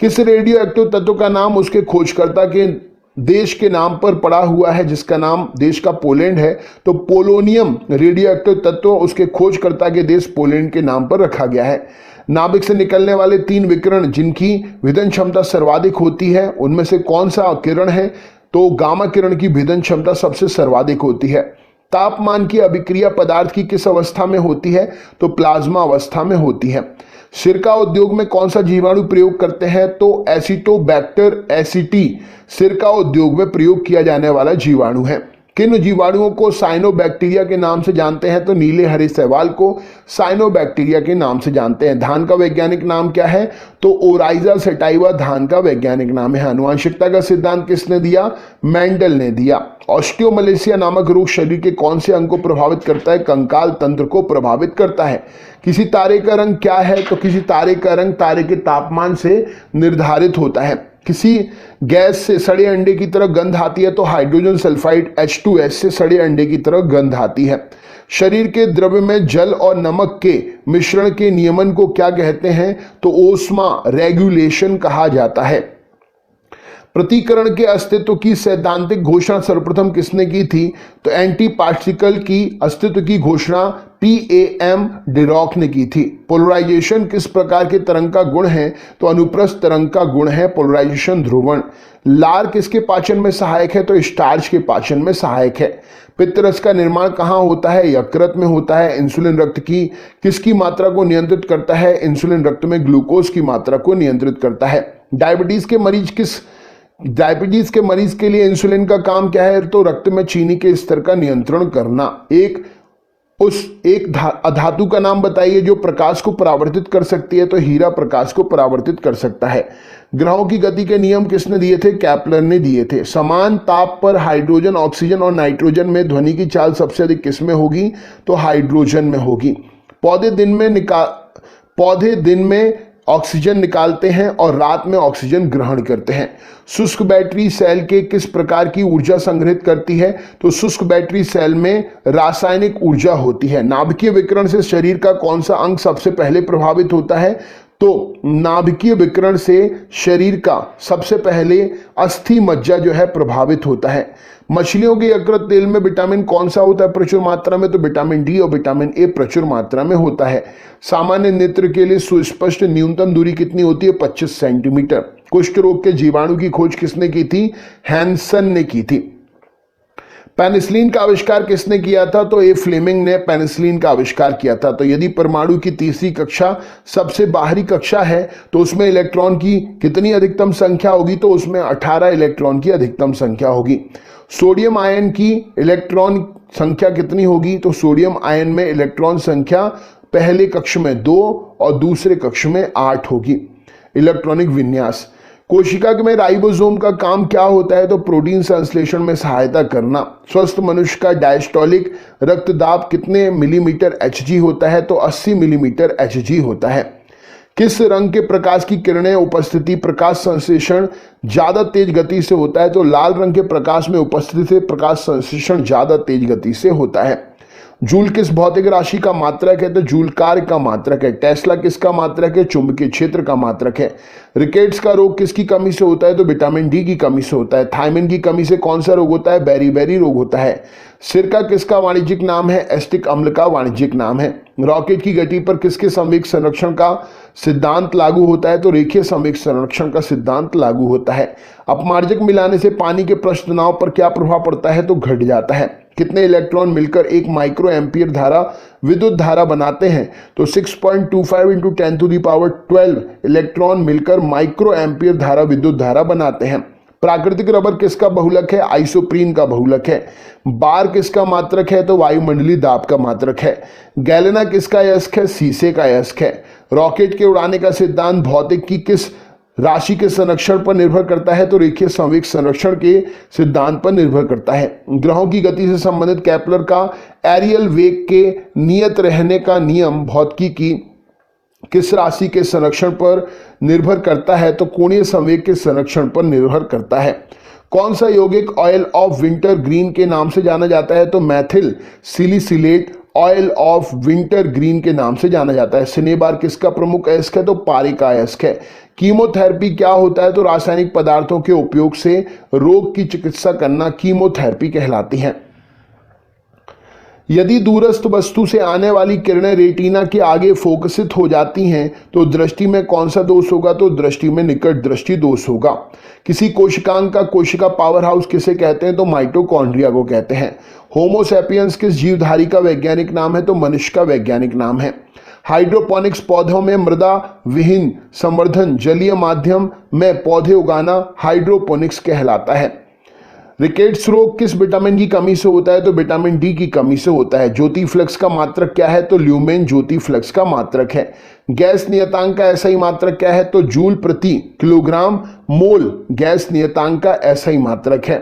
किस radio active तत्व का नाम उसके खोजकर्ता के देश के नाम पर पड़ा हुआ है, जिसका नाम देश का पोलैंड है? तो पोलोनियम रेडियो एक्टिव तत्व उसके खोजकर्ता के देश पोलैंड के नाम पर रखा गया है। नाभिक से निकलने वाले 3 विकिरण जिनकी भेदन क्षमता सर्वाधिक होती है, उनमें से कौन सा किरण है? तो गामा किरण की भेदन क्षमता सबसे सर्वाधिक होती है। तापमान की अभिक्रिया पदार्थ की किस अवस्था में होती है? तो प्लाज्मा अवस्था में होती है। सिरका उद्योग में कौन सा जीवाणु प्रयोग करते हैं? तो एसिटोबैक्टर एसिटी सिरका उद्योग में प्रयोग किया जाने वाला जीवाणु है। किन जीवाणुओं को साइनोबैक्टीरिया के नाम से जानते हैं? तो नीले हरे शैवाल को साइनोबैक्टीरिया के नाम से जानते हैं। धान का वैज्ञानिक नाम क्या है? तो ओराइजा सेटाइवा धान का वैज्ञानिक नाम है। आनुवंशिकता का सिद्धांत किसने दिया? मेंडल ने दिया। ऑस्टियोमलेशिया नामक रोग शरीर के कौन से अंग को प्रभावित करता है? कंकाल तंत्र को प्रभावित करता है। किसी तारे का रंग क्या है? तो किसी तारे का रंग तारे के तापमान से निर्धारित होता है। किसी गैस से सड़े अंडे की तरह गंध आती है? तो हाइड्रोजन सल्फाइड H2S से सड़े अंडे की तरह गंध आती है। शरीर के द्रव्य में जल और नमक के मिश्रण के नियमन को क्या कहते हैं? तो ओस्मा रेगुलेशन कहा जाता है। प्रतिकरण के अस्तित्व की सैद्धांतिक घोषणा सर्वप्रथम किसने की थी? तो एंटी पार्टिकल की अस्तित्व की घोषणा PAM डिरॉक ने की थी। पोलराइजेशन किस प्रकार के तरंग का गुण है? तो अनुप्रस्थ तरंग का गुण है पोलराइजेशन ध्रुवण। लार किसके पाचन में सहायक है? तो स्टार्च के पाचन में सहायक है। पित्तरस का निर्माण कहाँ होता है? यकृत में होता है। इंसुलिन रक्त की किसकी मात्रा को नियंत्रित करता है? इंसुलिन रक्त में ग्लूकोज की मात्रा को नियंत्रित करता है। डायबिटीज के मरीज के लिए इंसुलिन का काम क्या है? तो रक्त में चीनी के स्तर का नियंत्रण करना। एक अधातु का नाम बताइए जो प्रकाश को परावर्तित कर सकती है? तो हीरा प्रकाश को परावर्तित कर सकता है। ग्रहों की गति के नियम किसने दिए थे? केपलर ने दिए थे। समान ताप पर हाइड्रोजन, ऑक्सीजन और नाइट्रोजन में ध्वनि की चाल सबसे अधिक किसमें होगी? तो हाइड्रोजन में होगी। पौधे दिन में ऑक्सीजन निकालते हैं और रात में ऑक्सीजन ग्रहण करते हैं। शुष्क बैटरी सेल के किस प्रकार की ऊर्जा संग्रहित करती है? तो शुष्क बैटरी सेल में रासायनिक ऊर्जा होती है। नाभिकीय विकिरण से शरीर का कौन सा अंग सबसे पहले प्रभावित होता है? तो नाभिकीय विकिरण से शरीर का सबसे पहले अस्थि मज्जा जो है प्रभावित होता है। मछलियों के यकृत तेल में विटामिन कौन सा होता है प्रचुर मात्रा में? तो विटामिन डी और विटामिन ए प्रचुर मात्रा में होता है। सामान्य नेत्र के लिए सुस्पष्ट न्यूनतम दूरी कितनी होती है? 25 सेंटीमीटर। कुष्ठ रोग के जीवाणु की खोज किसने की थी? हैंसन ने की थी। पेनिसिलिन का आविष्कार किसने किया था? तो ए फ्लेमिंग ने पेनिसिलिन का आविष्कार किया था। तो यदि परमाणु की तीसरी कक्षा सबसे बाहरी कक्षा है तो उसमें इलेक्ट्रॉन की कितनी अधिकतम संख्या होगी? तो उसमें 18 इलेक्ट्रॉन की अधिकतम संख्या होगी। सोडियम आयन की इलेक्ट्रॉन संख्या कितनी होगी? तो सोडियम आयन में इलेक्ट्रॉन संख्या पहले कक्ष में 2 और दूसरे कक्ष में 8 होगी। इलेक्ट्रॉनिक विन्यास। कोशिका में राइबोसोम का काम क्या होता है? तो प्रोटीन संश्लेषण में सहायता करना। स्वस्थ मनुष्य का डायस्टोलिक रक्तदाब कितने मिलीमीटर Hg होता है? तो 80 मिलीमीटर Hg होता है। किस रंग के प्रकाश की किरणें उपस्थिति प्रकाश संश्लेषण ज्यादा तेज गति से होता है? तो लाल रंग के प्रकाश में उपस्थिति से प्रकाश संश्लेषण ज्यादा तेज गति से होता है। जूल किस भौतिक राशि का मात्रक है? तो जूल कार्य का मात्रक है। टेस्ला किसका मात्रक है? चुंबकीय क्षेत्र का मात्रक है। रिकेट्स का रोग किसकी कमी से होता है? तो विटामिन डी की कमी से होता है। थायमिन की कमी से कौन सा रोग होता है? बेरी रोग होता है। सिरका किसका वाणिज्यिक नाम है? एस्टिक अम्ल का वाणिज्यिक नाम है। रॉकेट की गति पर किसके संवेग संरक्षण का सिद्धांत लागू होता है? तो रेखीय संवेग संरक्षण का सिद्धांत लागू होता है। अपमार्जक मिलाने से पानी के पृष्ठ तनाव पर क्या प्रभाव पड़ता है? तो घट जाता है। कितने इलेक्ट्रॉन मिलकर 1 माइक्रो एम्पियर धारा विद्युत धारा बनाते हैं? तो 6.25 × 10⁻12 इलेक्ट्रॉन मिलकर माइक्रो एम्पियर धारा विद्युत धारा बनाते हैं। प्राकृतिक रबर किसका बहुलक है? आइसोप्रीन का बहुलक है। बार किसका मात्रक है? तो वायुमंडलीय दाब का मात्रक है। गैलेना किसका अयस्क है? शीशे का अयस्क है। रॉकेट के उड़ाने का सिद्धांत भौतिक की किस राशि के संरक्षण पर निर्भर करता है? तो रेखीय संवेग संरक्षण के सिद्धांत पर निर्भर करता है। ग्रहों की गति से संबंधित केपलर का एरियल वेग के नियत रहने का नियम भौतिकी की किस राशि के संरक्षण पर निर्भर करता है? तो कोणीय संवेग के संरक्षण पर निर्भर करता है। कौन सा यौगिक ऑयल ऑफ विंटर ग्रीन के नाम से जाना जाता है? तो methyl salicylate oil of wintergreen के नाम से जाना जाता है। सिनेबार किसका प्रमुख अयस्क है? तो पारे का अयस्क है। कीमोथेरेपी क्या होता है? तो रासायनिक पदार्थों के उपयोग से रोग की चिकित्सा करना कीमोथेरेपी कहलाती है। यदि दूरस्थ वस्तु से आने वाली किरणें रेटिना के आगे फोकसित हो जाती हैं तो दृष्टि में कौन सा दोष होगा? तो दृष्टि में निकट दृष्टि दोष होगा। किसी कोशिकांग का कोशिका पावर हाउस किसे कहते हैं? तो माइटोकॉन्ड्रिया को कहते हैं। होमो सैपियंस किस जीवधारी का वैज्ञानिक नाम है? तो मनुष्य का वैज्ञानिक नाम है। हाइड्रोपोनिक्स पौधों में मृदा विहीन संवर्धन जलीय माध्यम में पौधे उगाना हाइड्रोपोनिक्स कहलाता है। रिकेट्स रोग किस विटामिन की कमी से होता है? तो विटामिन डी की कमी से होता है। ज्योति फ्लक्स का मात्रक क्या है? तो ल्यूमेन ज्योति फ्लक्स का मात्रक है। गैस नियतांक का ऐसा ही मात्रक क्या है? तो जूल प्रति किलोग्राम मोल गैस नियतांक का ऐसा ही मात्रक है।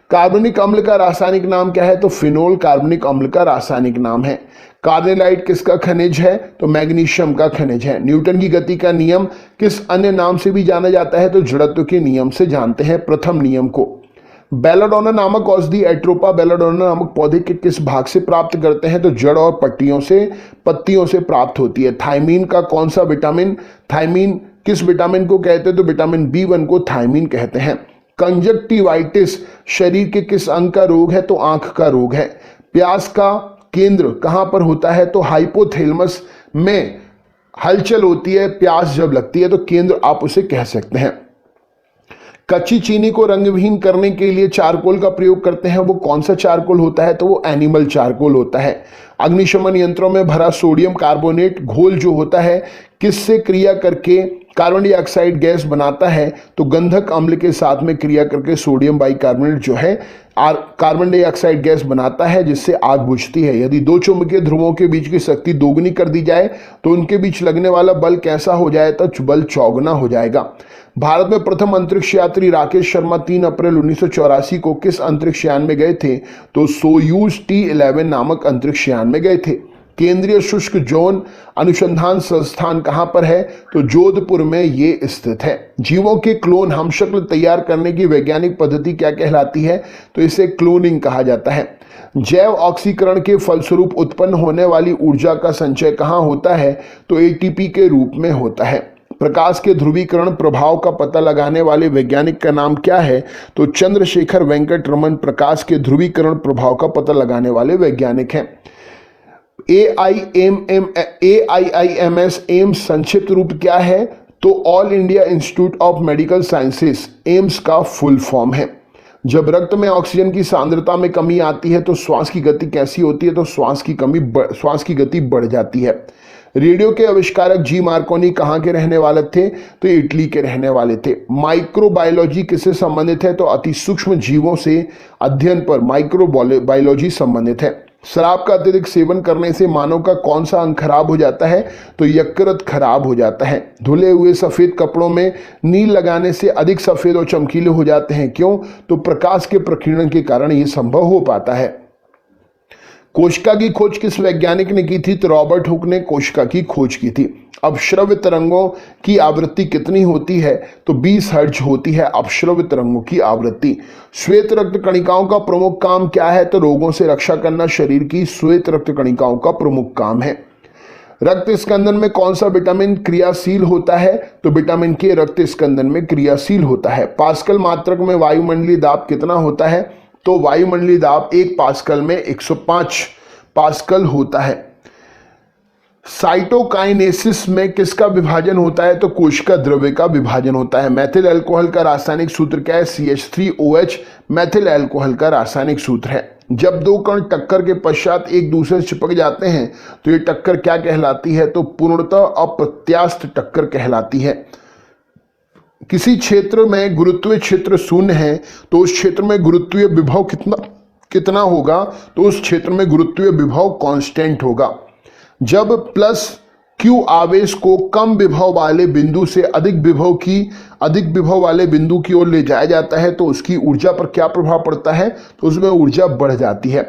कार्बनिक अम्ल का रासायनिक नाम क्या है? तो फिनोल कार्बनिक अम्ल का रासायनिक नाम है। कार्नेलाइट किसका खनिज है? तो मैग्नीशियम का खनिज है। न्यूटन की गति का नियम किस अन्य नाम से भी जाना जाता है? तो जड़त्व के नियम से जानते हैं, प्रथम नियम को। बेलाडोना नामक औषधि एट्रोपा बेलाडोना नामक पौधे के किस भाग से प्राप्त करते हैं? तो जड़ और पत्तियों से प्राप्त होती है। थायमीन का कौन सा विटामिन? थायमीन किस विटामिन को कहते हैं? तो विटामिन B1 को थायमीन कहते हैं। कंजक्टिवाइटिस शरीर के किस अंग का रोग है? तो आंख का रोग है। प्यास का केंद्र कहां पर होता है? तो हाइपोथैलेमस में हलचल होती है प्यास जब लगती है, तो केंद्र आप उसे कह सकते हैं। कच्ची चीनी को रंगविहीन करने के लिए चारकोल का प्रयोग करते हैं, वो कौन सा चारकोल होता है? तो वो एनिमल चारकोल होता है। अग्निशमन यंत्रों में भरा सोडियम कार्बोनेट घोल जो होता है किससे क्रिया करके कार्बन डाइऑक्साइड गैस बनाता है? तो गंधक अम्ल के साथ में क्रिया करके सोडियम बाइकार्बोनेट जो है कार्बन डाइऑक्साइड गैस बनाता है, जिससे आग बुझती है। यदि दो चुंबकीय ध्रुवों के बीच की शक्ति दोगुनी कर दी जाए तो उनके बीच लगने वाला बल कैसा हो जाए? तो बल चौगुना हो जाएगा। भारत में प्रथम अंतरिक्ष यात्री राकेश शर्मा 3 अप्रैल 1984 को किस अंतरिक्ष यान में गए थे? तो सोयूज T11 नामक अंतरिक्ष यान में गए थे। केंद्रीय शुष्क जौन अनुसंधान संस्थान कहां पर है? तो जोधपुर में ये स्थित है। जीवों के क्लोन हमशक्ल तैयार करने की वैज्ञानिक पद्धति क्या कहलाती है? तो इसे क्लोनिंग कहा जाता है। जैव ऑक्सीकरण के फलस्वरूप उत्पन्न होने वाली ऊर्जा का संचय कहां होता है? तो ATP के रूप में होता है। प्रकाश के ध्रुवीकरण प्रभाव का पता लगाने वाले वैज्ञानिक का नाम क्या है? तो चंद्रशेखर वेंकट रमन प्रकाश के ध्रुवीकरण प्रभाव का पता लगाने वाले वैज्ञानिक हैं। AIIMS एम्स संक्षिप्त रूप क्या है? तो all India institute of medical sciences AIIMS का फुल फॉर्म है। जब रक्त में ऑक्सीजन की सांद्रता में कमी आती है तो श्वास की गति कैसी होती है? तो श्वास की गति बढ़ जाती है। रेडियो के आविष्कारक जी मार्कोनी कहाँ के रहने वाले थे? तो इटली के रहने वाले थे। माइक्रोबायोलॉजी किससे संबंधित है? तो अति सूक्ष्म जीवों से अध्ययन पर माइक्रोबायोलॉजी संबंधित है। शराब का अत्यधिक सेवन करने से मानव का कौन सा अंग खराब हो जाता है? तो यकृत खराब हो जाता है। धुले हुए सफेद कपड़ों में नील लगाने से अधिक सफेद और चमकीले हो जाते हैं, क्यों? तो प्रकाश के प्रकीर्णन के कारण यह संभव हो पाता है। कोशिका की खोज किस वैज्ञानिक ने की थी? तो रॉबर्ट हुक ने कोशिका की खोज की थी। अपश्रव्य तरंगों की आवृत्ति कितनी होती है? तो 20 हर्ट्ज होती है अपश्रव्य तरंगों की आवृत्ति। श्वेत रक्त कणिकाओं का प्रमुख काम क्या है? तो रोगों से रक्षा करना शरीर की श्वेत रक्त कणिकाओं का प्रमुख काम है। रक्त स्कंदन में कौन सा विटामिन क्रियाशील होता है? तो विटामिन के रक्त स्कंदन में क्रियाशील होता है। पास्कल मात्रक में वायुमंडलीय दाब कितना होता है? तो वायुमंडलीय दाब 1 पास्कल में 105 पास्कल होता है। साइटोकाइनेसिस में किसका विभाजन होता है? तो कोशिका द्रव्य का विभाजन होता है। मैथिल अल्कोहल का रासायनिक सूत्र क्या है? CH3OH मैथिल अल्कोहल का रासायनिक सूत्र है। जब दो कण टक्कर के पश्चात एक दूसरे से चिपक जाते हैं तो ये टक्कर क्या कहलाती है? तो पूर्णतः अप्रत्यास्थ टक्कर कहलाती है। किसी क्षेत्र में गुरुत्वीय क्षेत्र शून्य है तो उस क्षेत्र में गुरुत्वीय विभव कितना होगा? तो उस क्षेत्र में गुरुत्वीय विभव कांस्टेंट होगा। जब प्लस Q आवेश को कम विभव वाले बिंदु से अधिक विभव वाले बिंदु की ओर ले जाया जाता है तो उसकी ऊर्जा पर क्या प्रभाव पड़ता है? तो उसमें ऊर्जा बढ़ जाती है।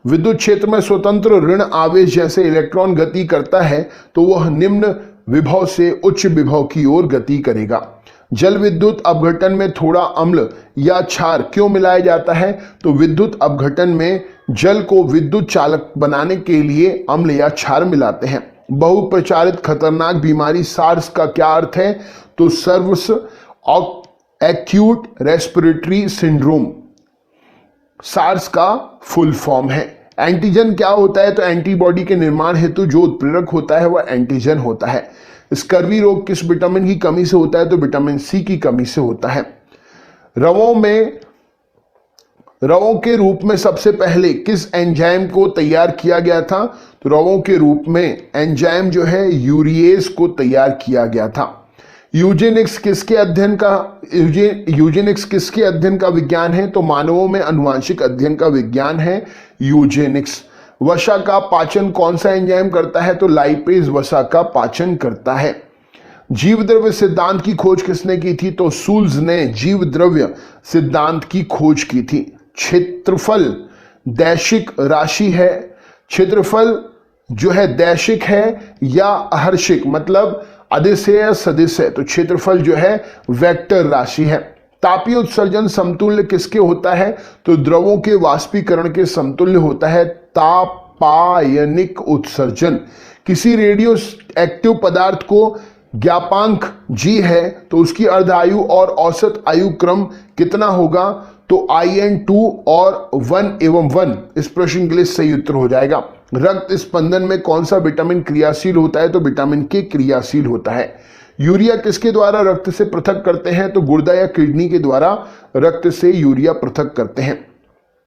विद्युत क्षेत्र में स्वतंत्र ऋण आवेश जैसे इलेक्ट्रॉन गति करता है तो वह निम्न विभव से उच्च विभव की ओर गति करेगा। जल विद्युत अपघटन में थोड़ा अम्ल या क्षार क्यों मिलाया जाता है? तो विद्युत अपघटन में जल को विद्युत चालक बनाने के लिए अम्ल या क्षार मिलाते हैं। बहुप्रचारित खतरनाक बीमारी सार्स का क्या अर्थ है? तो सर्वस एक्यूट रेस्पिरेटरी सिंड्रोम सार्स का फुल फॉर्म है। एंटीजन क्या होता है? तो एंटीबॉडी के निर्माण हेतु जो उत्प्रेरक होता है वह एंटीजन होता है। स्कर्वी रोग किस विटामिन की कमी से होता है? तो विटामिन सी की कमी से होता है। रवों के रूप में सबसे पहले किस एंजाइम को तैयार किया गया था? तो रवों के रूप में एंजाइम जो है यूरिएज को तैयार किया गया था। यूजेनिक्स किसके अध्ययन का विज्ञान है? तो मानवों में आनुवांशिक अध्ययन का विज्ञान है यूजेनिक्स। वसा का पाचन कौन सा एंजाइम करता है? तो लाइपेज वसा का पाचन करता है। जीव द्रव्य सिद्धांत की खोज किसने की थी? तो शूल्ज ने जीव द्रव्य सिद्धांत की खोज की थी। क्षेत्रफल दैशिक राशि है। क्षेत्रफल जो है दैशिक है या अहर्षिक, मतलब अदिश या सदिश है। तो क्षेत्रफल जो है वेक्टर राशि है। तापीय उत्सर्जन समतुल्य किसके होता है? तो द्रवों के वाष्पीकरण के समतुल्य होता है तापायनिक उत्सर्जन। किसी रेडियो एक्टिव पदार्थ को ज्ञापांक G है तो उसकी अर्ध आयु और औसत आयु क्रम कितना होगा? तो IN2 और 1 एवं 1 इस प्रश्न के लिए सही उत्तर हो जाएगा। रक्त स्पंदन में कौन सा विटामिन क्रियाशील होता है? तो विटामिन K क्रियाशील होता है। यूरिया किसके द्वारा रक्त से पृथक करते हैं? तो गुर्दा या किडनी के द्वारा रक्त से यूरिया पृथक करते हैं।